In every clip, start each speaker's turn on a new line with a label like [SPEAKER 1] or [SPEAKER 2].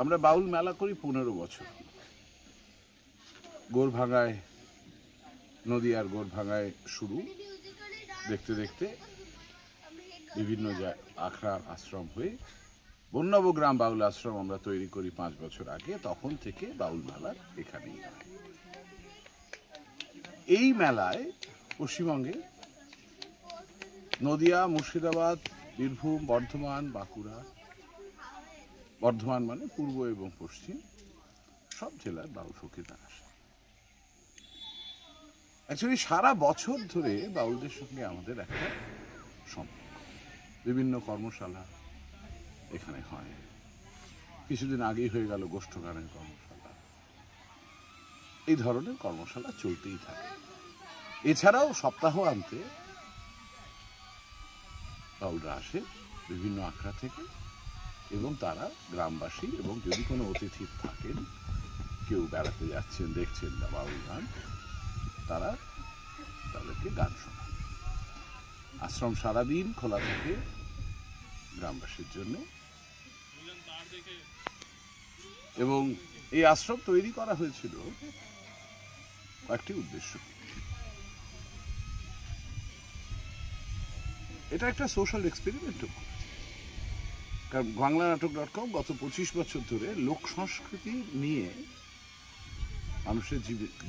[SPEAKER 1] আমরা বাউল মেলা করি 15 বছর। গোরভাঙায়, নদিয়ার গোরভাঙায় শুরু, দেখতে দেখতে বিভিন্ন আখড়া আশ্রম হয়ে বন্যবগ্রাম বাউল আশ্রম আমরা তৈরি করি 5 বছর আগে। তখন থেকে বাউল মেলা এখানেই হয়। এই মেলায় পশ্চিমবঙ্গে নদিয়া, মুর্শিদাবাদ, বীরভূম, বর্ধমান, বাঁকুড়া, বর্ধমান মানে পূর্ব এবং পশ্চিম, সব জেলার বাউল ফকিররা আসে। অ্যাকচুয়ালি সারা বছর ধরে বাউলদের সঙ্গে আমাদের একটা সম্পর্ক। বিভিন্ন কর্মশালা এখানে হয়। কিছুদিন আগেই হয়ে গেল গোষ্ঠ গানের কর্মশালা। এই ধরনের কর্মশালা চলতেই থাকে। এছাড়াও সপ্তাহান্তে বাউলরা আসে বিভিন্ন আখড়া থেকে, এবং তারা গ্রামবাসী এবং যদি কোনো অতিথি থাকেন, কেউ বেড়াতে যাচ্ছেন, দেখছেন না বাউল গান, তারা তাদেরকে গান শোনান। আশ্রম সারাদিন খোলা থাকে গ্রামবাসীর জন্য, এবং এই আশ্রম তৈরি করা হয়েছিল কয়েকটি উদ্দেশ্য। এটা একটা সোশ্যাল এক্সপেরিমেন্টও করেছে, কারণ বাংলানাটক.com গত 25 বছর ধরে লোক সংস্কৃতি নিয়ে মানুষের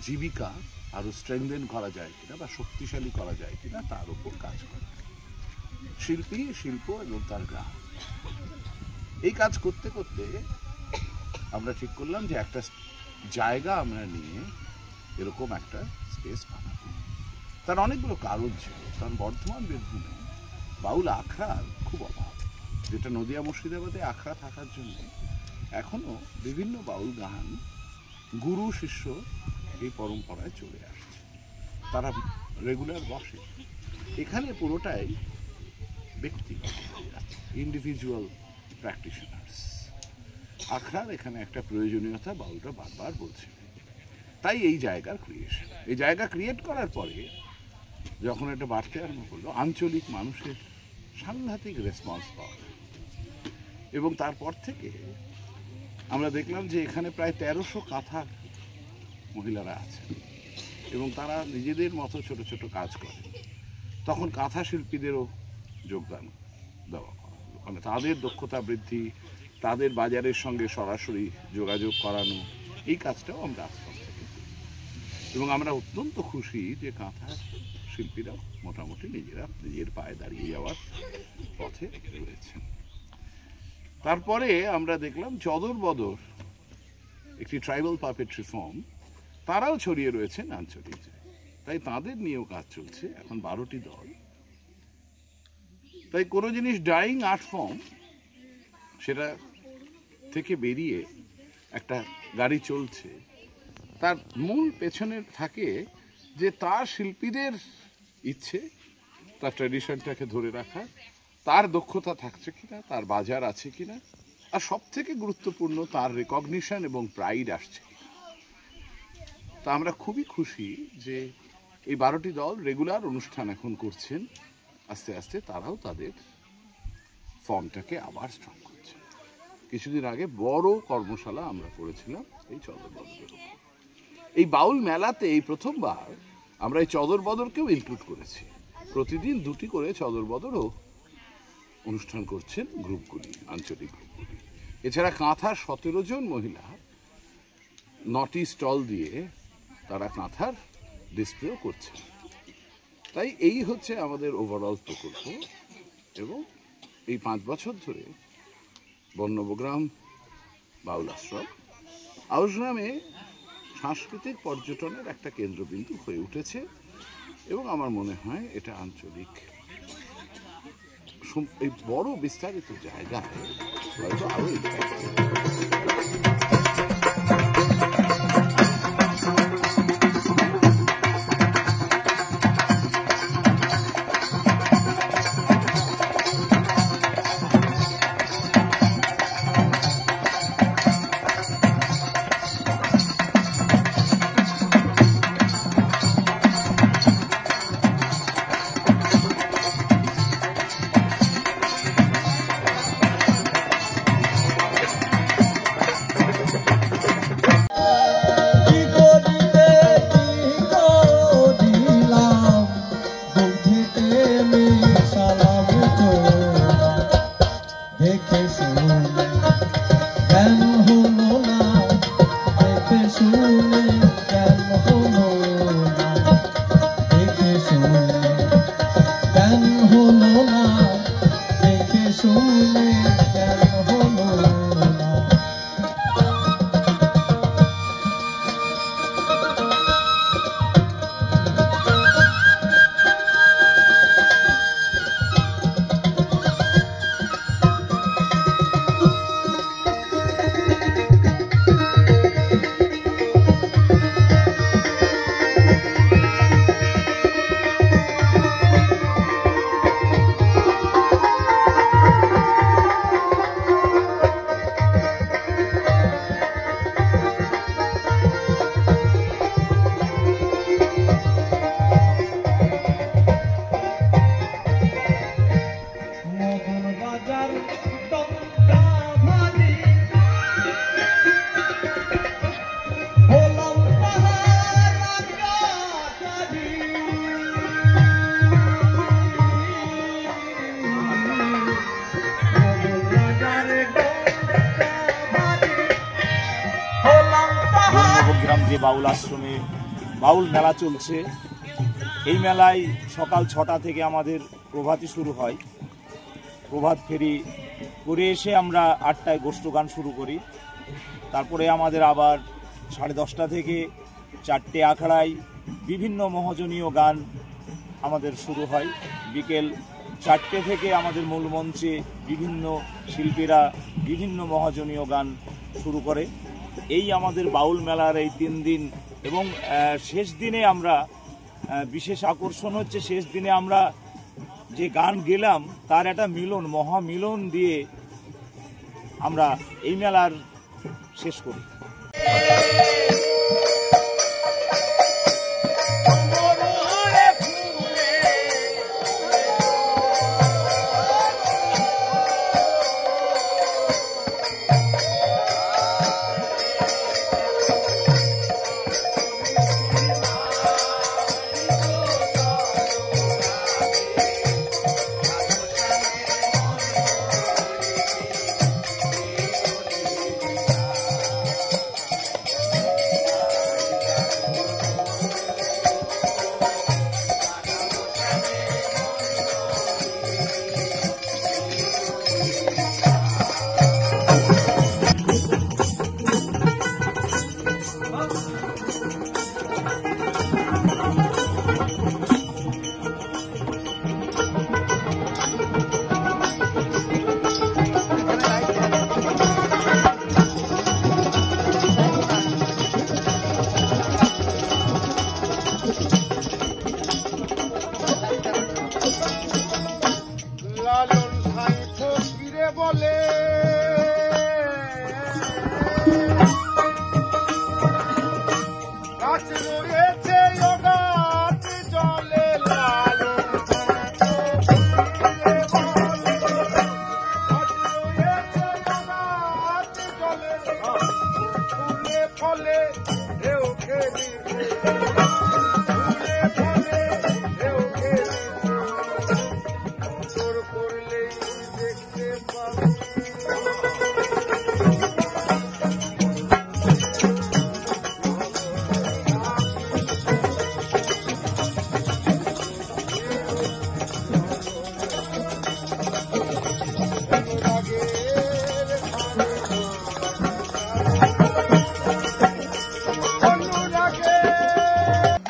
[SPEAKER 1] জীবিকা আরো স্ট্রেংথেন করা যায় কিনা বা শক্তিশালী করা যায় কিনা তার উপর কাজ করে। শিল্পী, শিল্প এবং তার গ্রাম, এই কাজ করতে করতে আমরা ঠিক করলাম যে একটা জায়গা আমরা নিয়ে এরকম একটা স্পেস বানাবো। তার অনেকগুলো কারণ ছিল, কারণ বর্ধমান, বীরভূমে বাউল আখড়ার খুব অভাব, যেটা নদিয়া, মুর্শিদাবাদে আখড়া থাকার জন্য এখনো বিভিন্ন বাউল গান গুরু শিষ্য এই পরম্পরায় চলে আসছে। তারা রেগুলার বসে। এখানে পুরোটাই ব্যক্তিগত, ইন্ডিভিজুয়াল প্র্যাকটিশনার্স। আখড়ার এখানে একটা প্রয়োজনীয়তা বাউলরা বারবার বলছে, তাই এই জায়গার ক্রিয়েশন। এই জায়গা ক্রিয়েট করার পরে যখন এটা বাড়তে আরম্ভ করলো, আঞ্চলিক মানুষের সাংঘাতিক রেসপন্স পাওয়া যায়, এবং তারপর থেকে আমরা দেখলাম যে এখানে প্রায় 1300 কাঁথার মহিলারা আছেন, এবং তারা নিজেদের মতো ছোট ছোট কাজ করে। তখন কাঁথা শিল্পীদেরও যোগদান দেওয়া করা হলো, মানে তাদের দক্ষতা বৃদ্ধি, তাদের বাজারের সঙ্গে সরাসরি যোগাযোগ করানো, এই কাজটাও আমরা আশ্রম থেকে করি। এবং আমরা অত্যন্ত খুশি যে কাঁথা শিল্পীরা মোটামুটি নিজের পায়ে দাঁড়িয়ে যাওয়ার পথে রয়েছেন। তারপরে আমরা দেখলাম চদর বদর, একটি ট্রাইবাল পাপেট্রি ফর্ম, তারাও ছড়িয়ে রয়েছেন আঞ্চলিক, তাই তাদের নিয়েও কাজ চলছে। এখন 12টি দল। তাই কোনো জিনিস ডাইং আর্ট ফর্ম, সেটা থেকে বেরিয়ে একটা গাড়ি চলছে, তার মূল পেছনে থাকে যে তার শিল্পীদের ইচ্ছে তার ট্র্যাডিশনটাকে ধরে রাখা, তার দক্ষতা থাকছে কিনা, তার বাজার আছে কিনা, আর সব থেকে গুরুত্বপূর্ণ তার রেকগনিশন এবং প্রাইড আসছে কিনা। তা আমরা খুবই খুশি যে এই 12টি দল রেগুলার অনুষ্ঠান এখন করছেন। আস্তে আস্তে তারাও তাদের ফর্মটাকে আবার স্ট্রং করছে। কিছুদিন আগে বড় কর্মশালা আমরা করেছিলাম এই চদর বদরের উপর। এই বাউল মেলাতে এই প্রথমবার আমরা এই চদর বদরকেও ইনক্লুড করেছি। প্রতিদিন 2টি করে চদর বদরও অনুষ্ঠান করছেন গ্রুপগুলি, আঞ্চলিক গ্রুপগুলি। এছাড়া কাঁথার 17 জন মহিলা 9টি স্টল দিয়ে তারা কাঁথার ডিসপ্লেও করছেন। তাই এই হচ্ছে আমাদের ওভারঅল প্রকল্প, এবং এই 5 বছর ধরে বন্যবগ্রাম বাউল আশ্রমে সাংস্কৃতিক পর্যটনের একটা কেন্দ্রবিন্দু হয়ে উঠেছে, এবং আমার মনে হয় এটা আঞ্চলিক এই বড় বিস্তারিত জায়গায় হয়তো আরো
[SPEAKER 2] গ্রাম যে বাউল আশ্রমে বাউল মেলা চলছে, এই মেলায় সকাল 6টা থেকে আমাদের প্রভাতী শুরু হয়। প্রভাত ফেরি করে এসে আমরা 8টায় গোষ্ঠ গান শুরু করি। তারপরে আমাদের আবার 10:30 থেকে 4টে আখড়ায় বিভিন্ন মহাজনীয় গান আমাদের শুরু হয়। বিকেল 4টে থেকে আমাদের মূল মঞ্চে বিভিন্ন শিল্পীরা বিভিন্ন মহাজনীয় গান শুরু করে। এই আমাদের বাউল মেলার এই 3 দিন, এবং শেষ দিনে আমরা বিশেষ আকর্ষণ হচ্ছে শেষ দিনে আমরা যে গান গেলাম তার একটা মিলন, মহামিলন দিয়ে আমরা এই মেলার শেষ করি।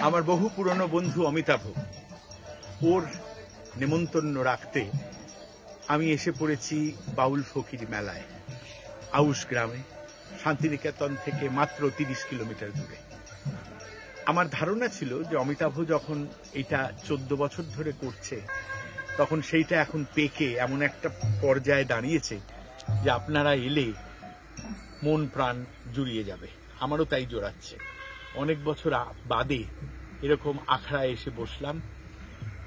[SPEAKER 3] আমার বহু পুরনো বন্ধু অমিতাভ, ওর নেমন্তন্ন রাখতে আমি এসে পড়েছি বাউল ফকির মেলায়, আউশ গ্রামে, শান্তিনিকেতন থেকে মাত্র 30 কিলোমিটার দূরে। আমার ধারণা ছিল যে অমিতাভ যখন এটা 14 বছর ধরে করছে, তখন সেইটা এখন পেকে এমন একটা পর্যায়ে দাঁড়িয়েছে যে আপনারা এলে মন প্রাণ জুড়িয়ে যাবে। আমারও তাই জোড়াচ্ছে। অনেক বছর বাদে এরকম আখড়ায় এসে বসলাম।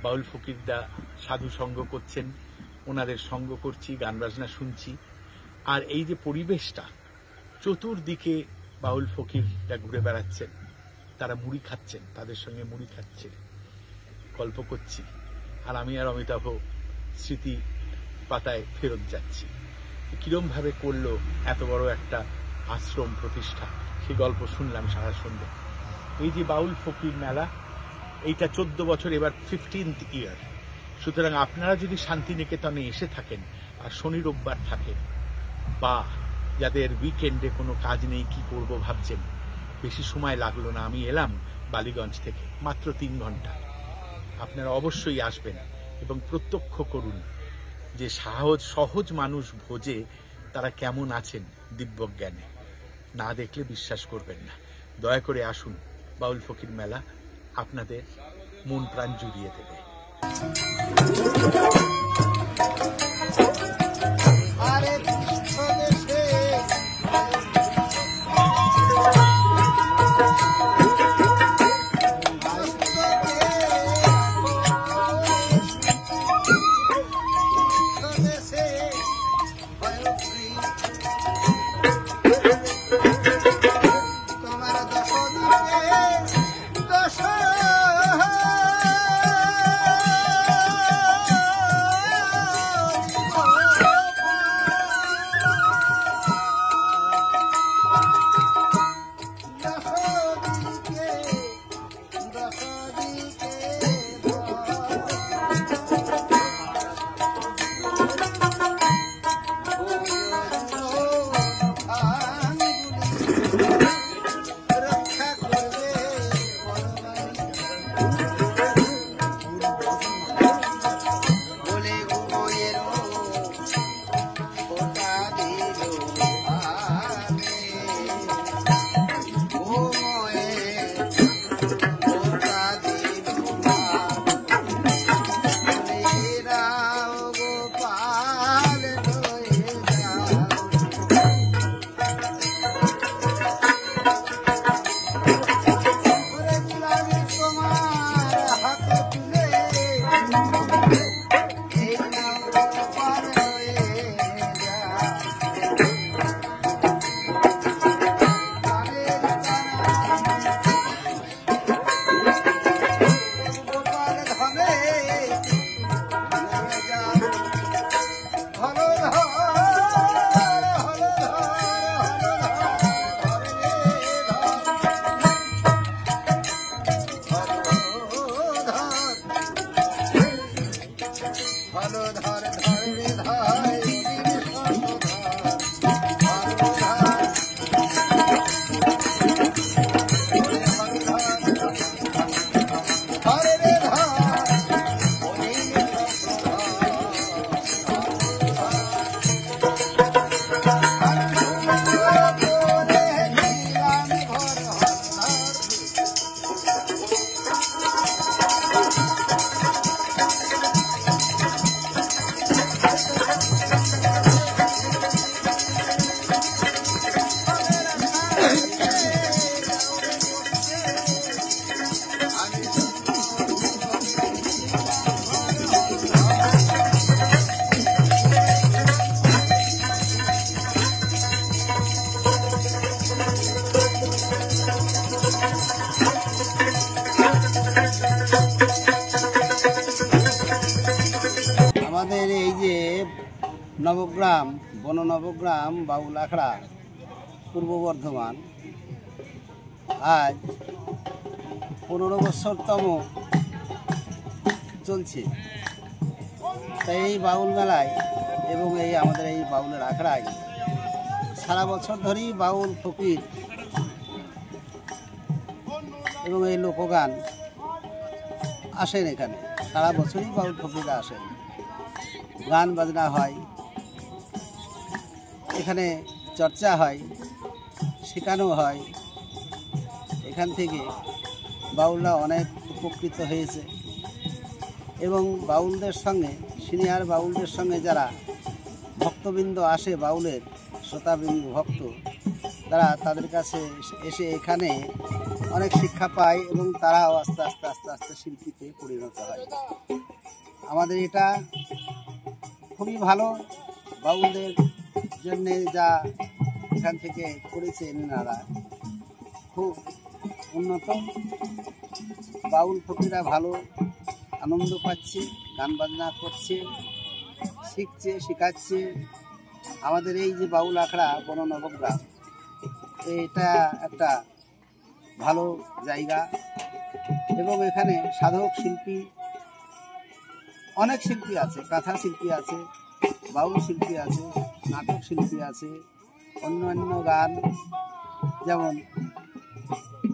[SPEAKER 3] বাউল ফকিরদা সাধু সঙ্গ করছেন, ওনাদের সঙ্গ করছি, গান বাজনা শুনছি। আর এই যে পরিবেশটা, চতুর্দিকে বাউল ফকিররা ঘুরে বেড়াচ্ছেন, তারা মুড়ি খাচ্ছেন, তাদের সঙ্গে মুড়ি খাচ্ছে, গল্প করছি, আর আমি আর অমিতাভ স্মৃতি পাতায় ফেরত যাচ্ছি। কিরম ভাবে করলো এত বড় একটা আশ্রম প্রতিষ্ঠা, সেই গল্প শুনলাম সারা সন্ধ্যে। এই যে বাউল ফকির মেলা, এইটা 14 বছর, এবার 15th ইয়ার। সুতরাং আপনারা যদি শান্তিনিকেতনে এসে থাকেন আর শনি রোববার থাকেন, বা যাদের উইকেন্ডে কোনো কাজ নেই, কি করব ভাবছেন, বেশি সময় লাগলো না, আমি এলাম বালিগঞ্জ থেকে, মাত্র 3 ঘন্টা। আপনারা অবশ্যই আসবেন এবং প্রত্যক্ষ করুন যে সহজ মানুষ ভোজে তারা কেমন আছেন দিব্যজ্ঞানে। না দেখলে বিশ্বাস করবেন না। দয়া করে আসুন, বাউল ফকির মেলা আপনাদের মন প্রাণ জুড়িয়ে দেবে।
[SPEAKER 4] আমাদের এই যে নবগ্রাম বননবগ্রাম বাউল আখড়া পূর্ব বর্ধমান আজ 15 বছরতম চলছে। তাই এই বাউল মেলায় এবং এই আমাদের এই বাউলের আখড়ায় সারা বছর ধরেই বাউল ফকির এবং এই লোকগান আসেন। এখানে সারা বছরই বাউল ফকিররা আসেন, গান বাজনা হয়, এখানে চর্চা হয়, শেখানো হয়। এখান থেকে বাউলরা অনেক উপকৃত হয়েছে এবং বাউলদের সঙ্গে সিনিয়র বাউলদের সঙ্গে যারা ভক্তবৃন্দ আসে, বাউলের শ্রোতাবৃন্দ ভক্ত, তারা তাদের কাছে এসে এখানে অনেক শিক্ষা পায় এবং তারাও আস্তে আস্তে আস্তে আস্তে শিল্পীতে পরিণত হয়। আমাদের এটা খুবই ভালো। বাউলদের জন্যে যা এখান থেকে করেছেন এনারা খুব উন্নত। বাউল ফকিরা ভালো আনন্দ পাচ্ছে, গান বাজনা করছে, শিখছে, শেখাচ্ছে। আমাদের এই যে বাউল আখড়া বননবগ্রাম, এটা একটা ভালো জায়গা এবং এখানে সাধক শিল্পী অনেক শিল্পী আছে, কাঁথা শিল্পী আছে, বাউল শিল্পী আছে, নাটক শিল্পী আছে, অন্যান্য গান যেমন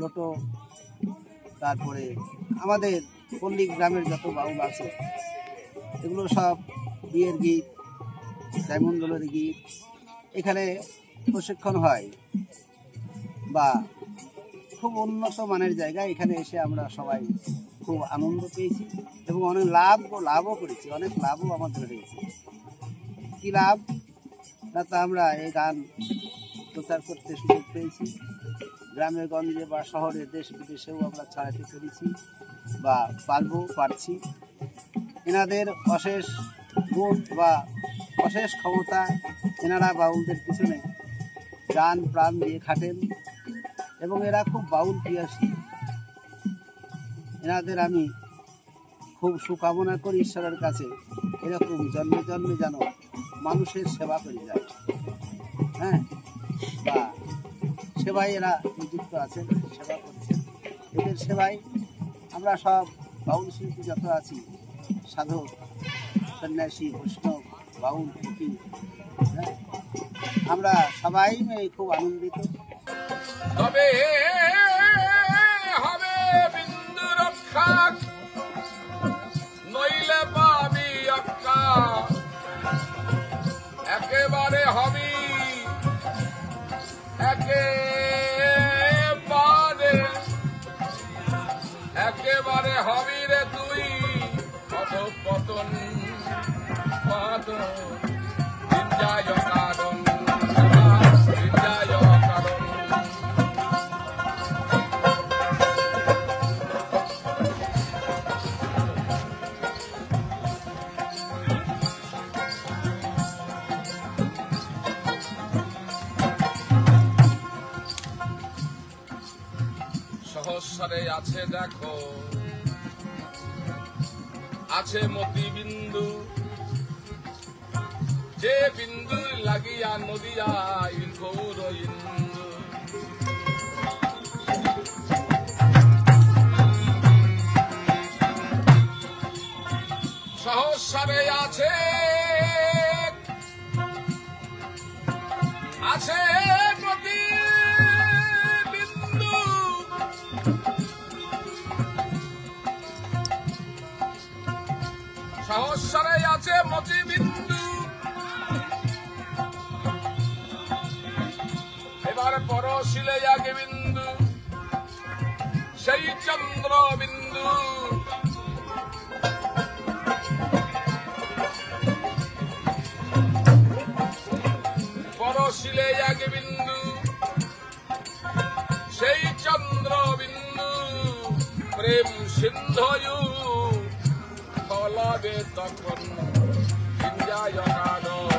[SPEAKER 4] লোটো, তারপরে আমাদের পল্লী গ্রামের যত বাউল আছে এগুলো সব বিয়ের গীত, ডায়মন্ডলের গীত এখানে প্রশিক্ষণ হয়। বা খুব উন্নত মানের জায়গা। এখানে এসে আমরা সবাই খুব আনন্দ পেয়েছি এবং অনেক লাভও করেছি, অনেক লাভও আমাদের হয়েছে। কী লাভ না, তা আমরা এই গান প্রচার করতে সুযোগ পেয়েছি। গ্রামে গঞ্জে বা শহরে দেশ বিদেশেও আমরা ছড়াতে পেরেছি বা পারছি। এনাদের অশেষ গুণ বা অশেষ ক্ষমতা, এনারা বাউলদের পিছনে গান প্রাণ দিয়ে খাটেন এবং এরা খুব বাউল প্রিয়াসী। এনাদের আমি খুব শুভকামনা করি ঈশ্বরের কাছে, এরকম জন্মে জন্মে যেন মানুষের সেবা করে যায়, হ্যাঁ, বা সেবায় এরা নিযুক্ত আছেন, সেবা করছেন। এদের সেবায় আমরা সব বাউল শিল্পী যত আছি, সাধক, সন্ন্যাসী, বৈষ্ণব, বাউল, ফকির, হ্যাঁ, আমরা সবাই খুব আনন্দিত।
[SPEAKER 5] তবে হবে বিন্দু রক্ষা, নইলে পাবি অক্কা, একেবারে হবি, একেবারে হবি রে তুই অধঃপতন, বিঞ্জায় কারণ, বিঞ্জায় কারণ। সহস্রে আছে দেখো, আছে মতি বিন্দু, যে বিন্দু লাগিয়া নদিয়ায় গৌর ইন্দু। সহস্রে আছে, আছে মতি বিন্দু, সহস্রে আছে মতি বিন্দু। এবার পরশিলে এক বিন্দু, সেই চন্দ্র বিন্দু। পরশিলে এক বিন্দু, সেই চন্দ্র বিন্দু। প্রেম সিন্ধু ফলবে তখন বিঞ্জায় কারণ,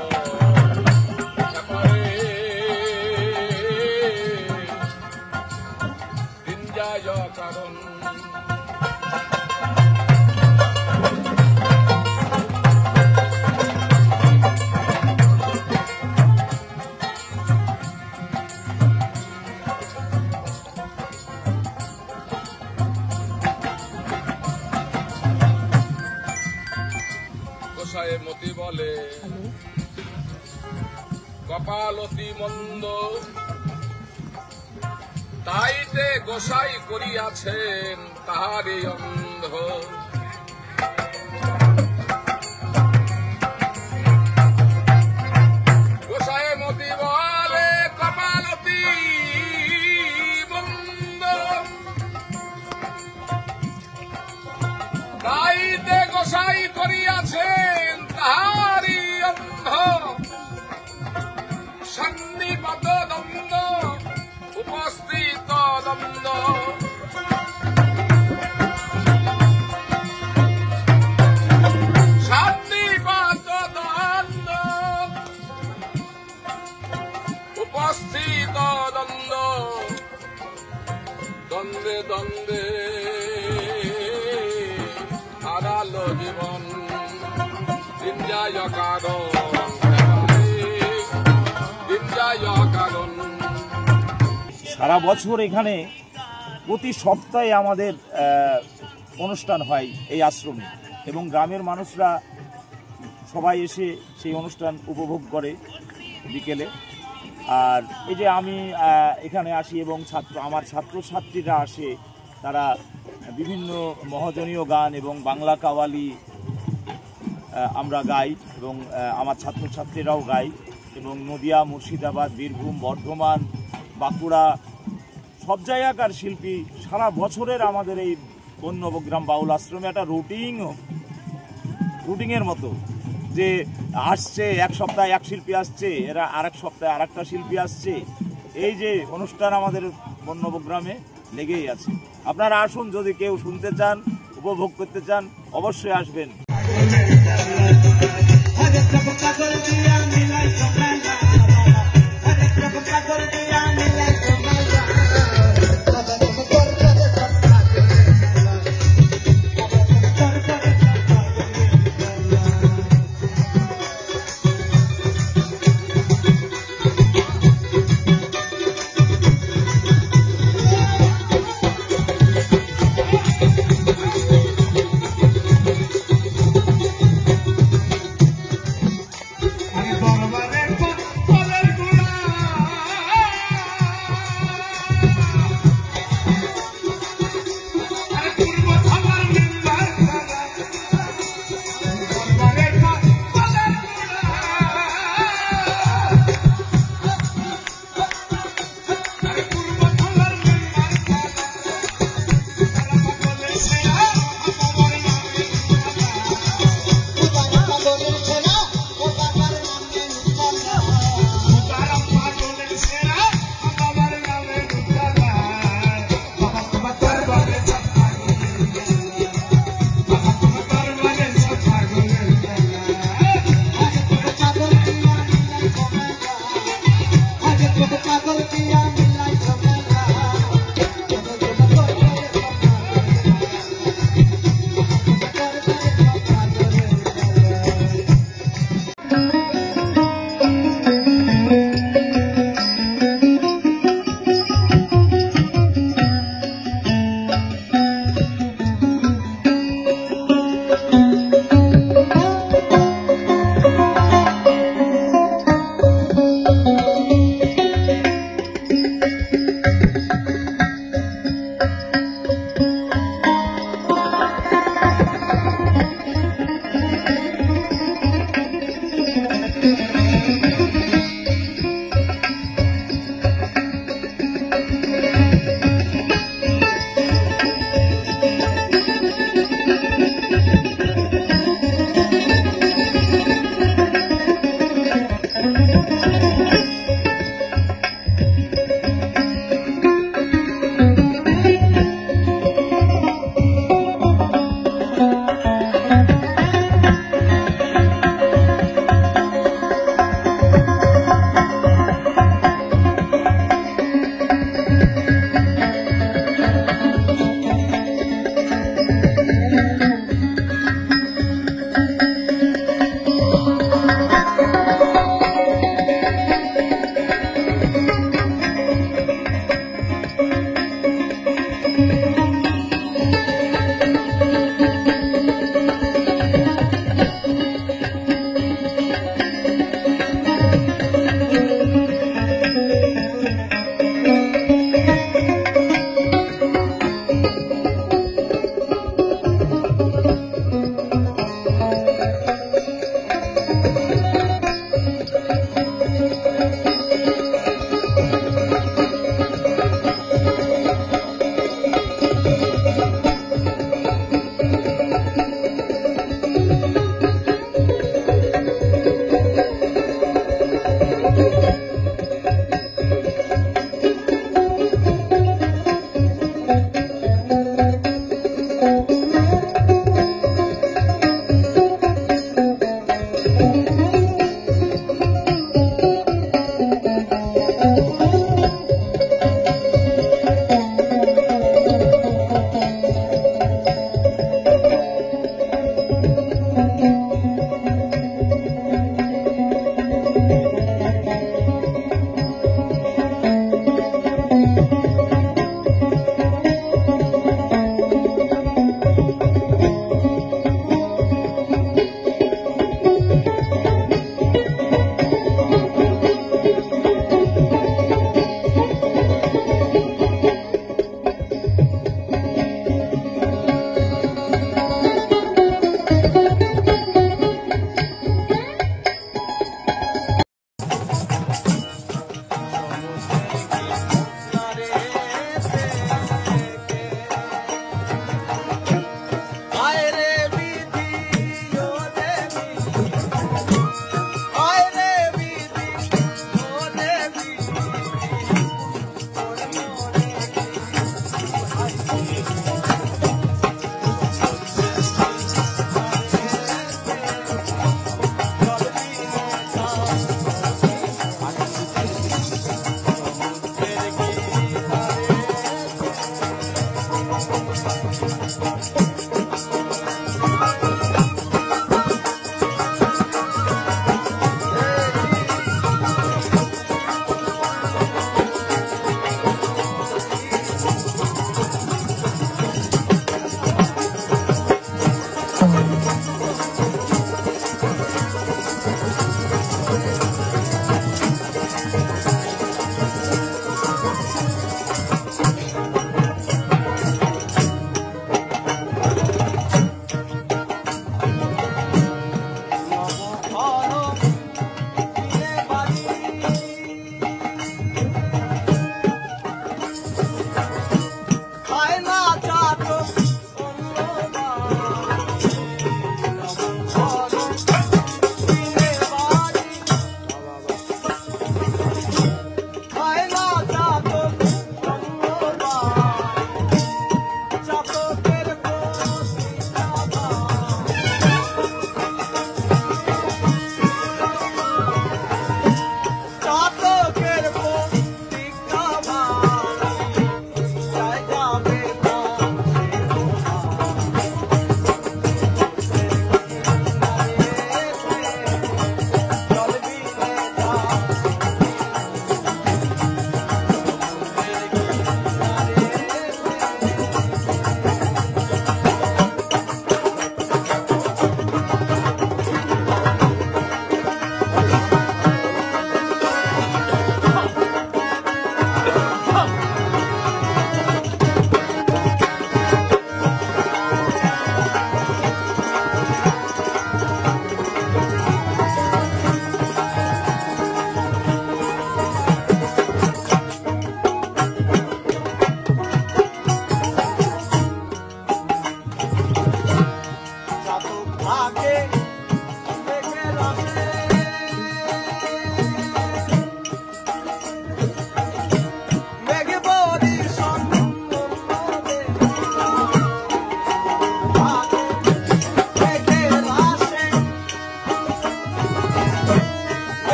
[SPEAKER 5] বিঞ্জায় কারণ। গোসাই মতি বলে কপালতি মন্দ, তাইতে গোসাই করিয়াছেন তাহারে অন্ধ। গোসাই মতি বলে কপালতি মন্দ, তাইতে গোসাই করিয়াছেন তাহারি অন্ধ। সন্নিপাত দ্বন্দ্ব, উপস্থিত দ্বন্দ্ব, সন্নিপাত দ্বন্দ্ব, উপস্থিত দ্বন্দ্ব। দ্বন্দ্বে দ্বন্দ্বে হারালো জীবন, বিঞ্জায় কারণ, বিঞ্জায় কারণ।
[SPEAKER 2] সারা বছর এখানে প্রতি সপ্তাহে আমাদের অনুষ্ঠান হয় এই আশ্রমে, এবং গ্রামের মানুষরা সবাই এসে সেই অনুষ্ঠান উপভোগ করে বিকেলে। আর এই যে আমি এখানে আসি এবং আমার ছাত্রছাত্রীরা আসে, তারা বিভিন্ন মহাজনীয় গান এবং বাংলা কাওয়ালি আমরা গাই এবং আমার ছাত্রছাত্রীরাও গাই, এবং নদিয়া, মুর্শিদাবাদ, বীরভূম, বর্ধমান, বাঁকুড়া সব জায়গাকার শিল্পী সারা বছরের আমাদের এই বন্যবগ্রাম বাউল আশ্রমে একটা রুটিনের মতো, যে আসছে এক সপ্তাহে এক শিল্পী আসছে, এরা আরেক সপ্তাহে আরেকটা শিল্পী আসছে। এই যে অনুষ্ঠান আমাদের বন্যবগ্রামে লেগেই আছে। আপনারা আসুন, যদি কেউ শুনতে চান, উপভোগ করতে চান, অবশ্যই আসবেন।
[SPEAKER 6] আগে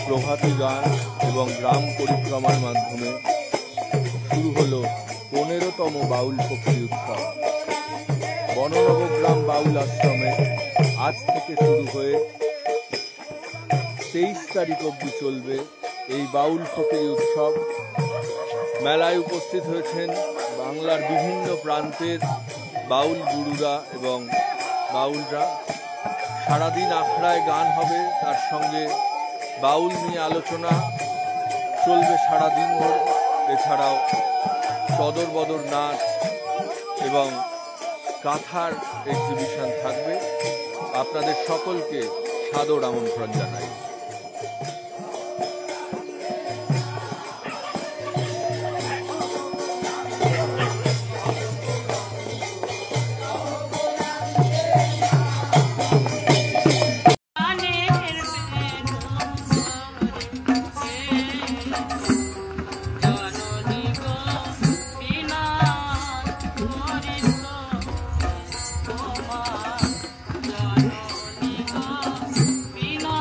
[SPEAKER 6] প্রভাতী গান এবং গ্রাম পরিক্রমার মাধ্যমে শুরু হলো 15তম বাউল ফকিরি উৎসব। বননবগ্রাম বাউল আশ্রমে আজ থেকে শুরু হয়ে 23 তারিখ অবধি চলবে এই বাউল ফকিরি উৎসব। মেলায় উপস্থিত হয়েছেন বাংলার বিভিন্ন প্রান্তের বাউল গুরুরা এবং বাউলরা। সারাদিন আখড়ায় গান হবে, তার সঙ্গে বাউল নিয়ে আলোচনা চলবে সারাদিন ধরে। এছাড়াও সদর বদর নাচ এবং কাঁথার এক্সিবিশন থাকবে। আপনাদের সকলকে সাদর আমন্ত্রণ জানাই।
[SPEAKER 7] বিনা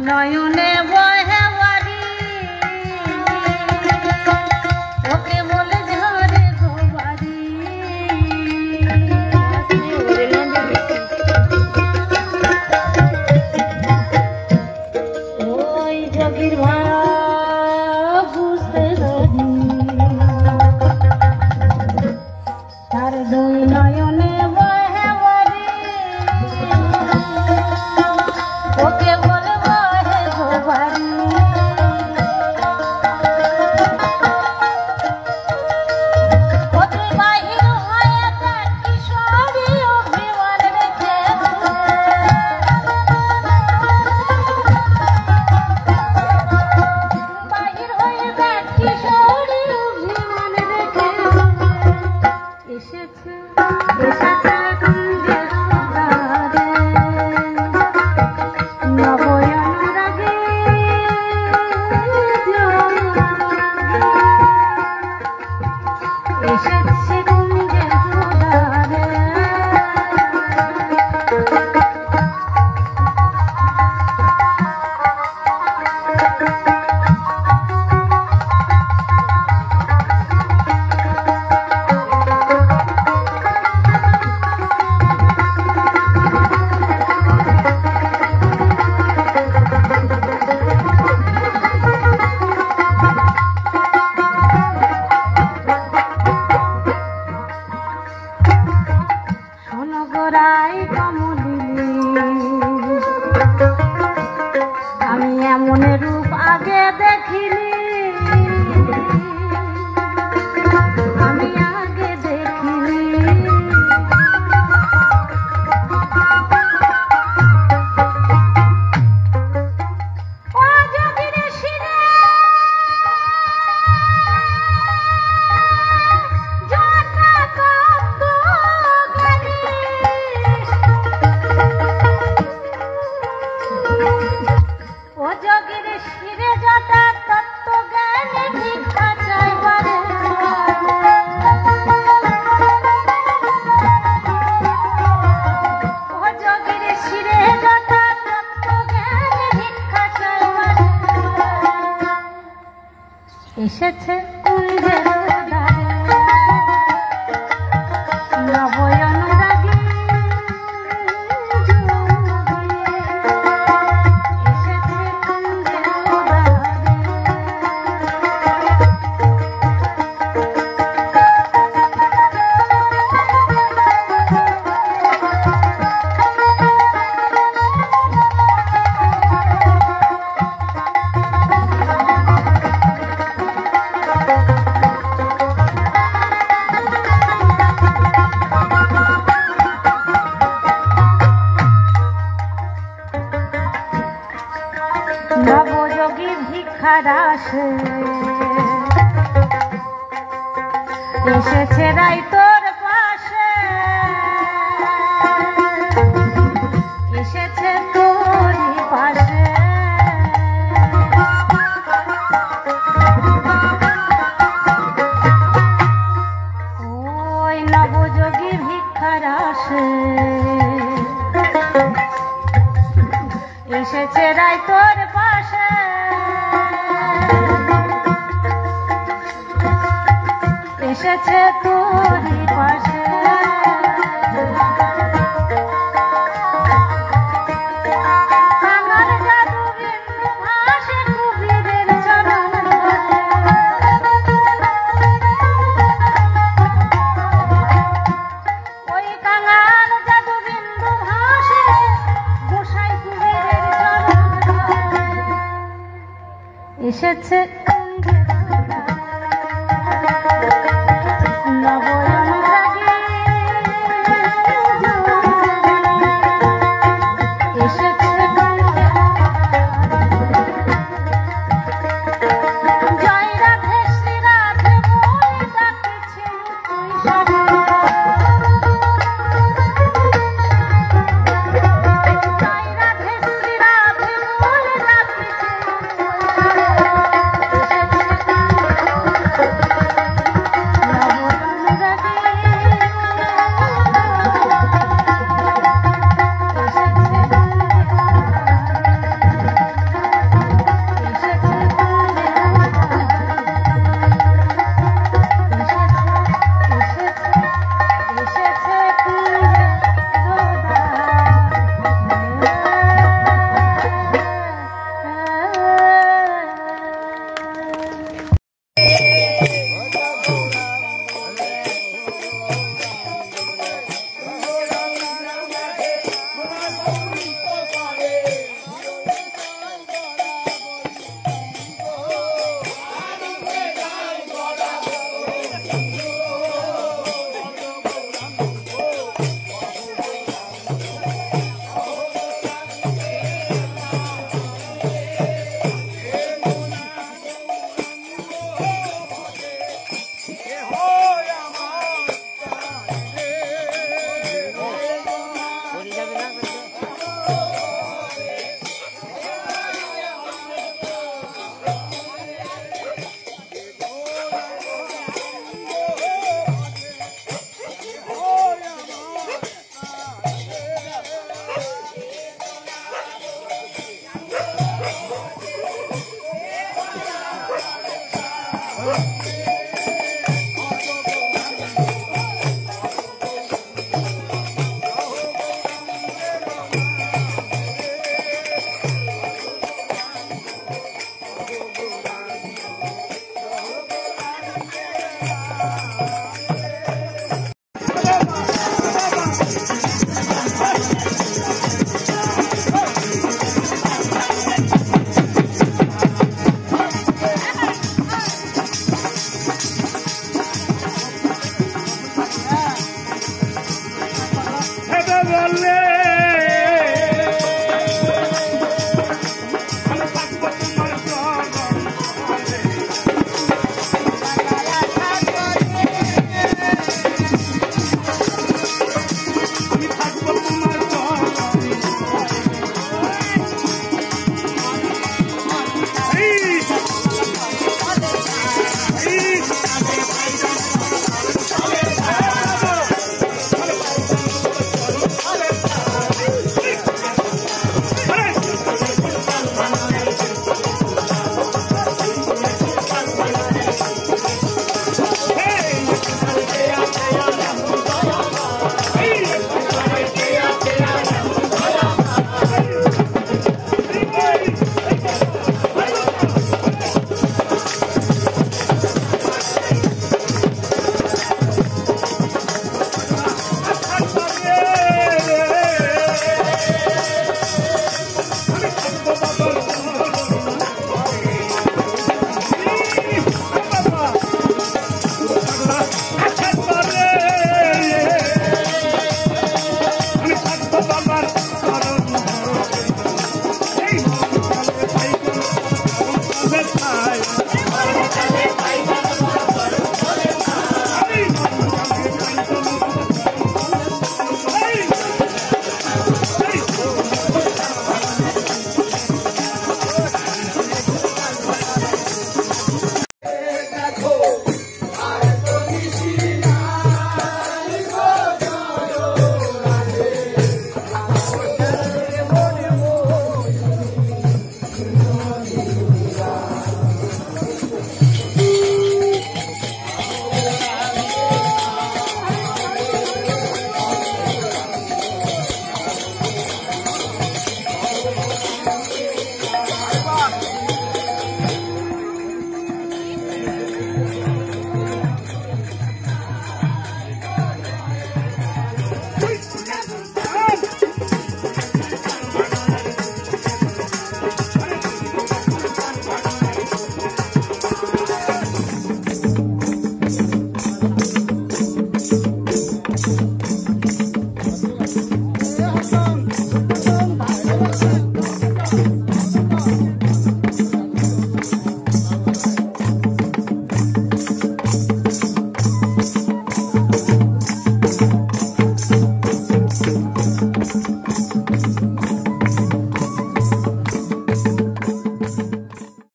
[SPEAKER 7] নয়নে বহে বাড়ি ওকে বলে ঝরে গো বাড়ি ওই যোগীর ভাড়া বুঝতে ধরি তার দুই নয়নে বহে বাড়ি ওকে বলে বহে গো বাড়ি ওকে বাহির হয়ে তার কিশোরী অভিমান রেখে বাহির হয়ে তার কিশোরী অভিমান রেখে এসেছে এসেছে কুঞ্জের দ্বারে নবয় অনুরাগে এসেছে কুঞ্জের দ্বারে শোনো গোরাই কমলিনী আমি এমন রূপ আগে দেখিনি আমি আগে দেখিনি ও যোগীর শিরে জটা তত্ত্ব জ্ঞানী ও যোগীর শিরে জটা তত্ত্ব জ্ঞানী ভিক্ষা চাইবারে ও যোগীর শিরে জটা তত্ত্ব জ্ঞানী ভিক্ষা চাইবারে এসেছে কুঞ্জের দ্বারে নবয় অনুরাগী এসেছে কুঞ্জের দ্বারে নবযোগী ভিক্ষার আসে এসেছে রাই তোর পাশে এসেছে তোরই পাশে ওই নবযোগী ভিক্ষার আসে এসেছে রাই তোর পাশে এসেছে তোরই পাশে আমার জাদু বিন্দু ভাসে কুবীরের চরণ ওই কাঙাল জাদু বিন্দু ভাসে গোসাই কুবীরের চরণ এসেছে কুঞ্জের নবয় অনুরাগী এসেছে জয় রাধে শ্রী রাধে বলে ডাকিছে তুই সরে জয় রাধে শ্রী রাধে বলে ডাকিছে তুই সরে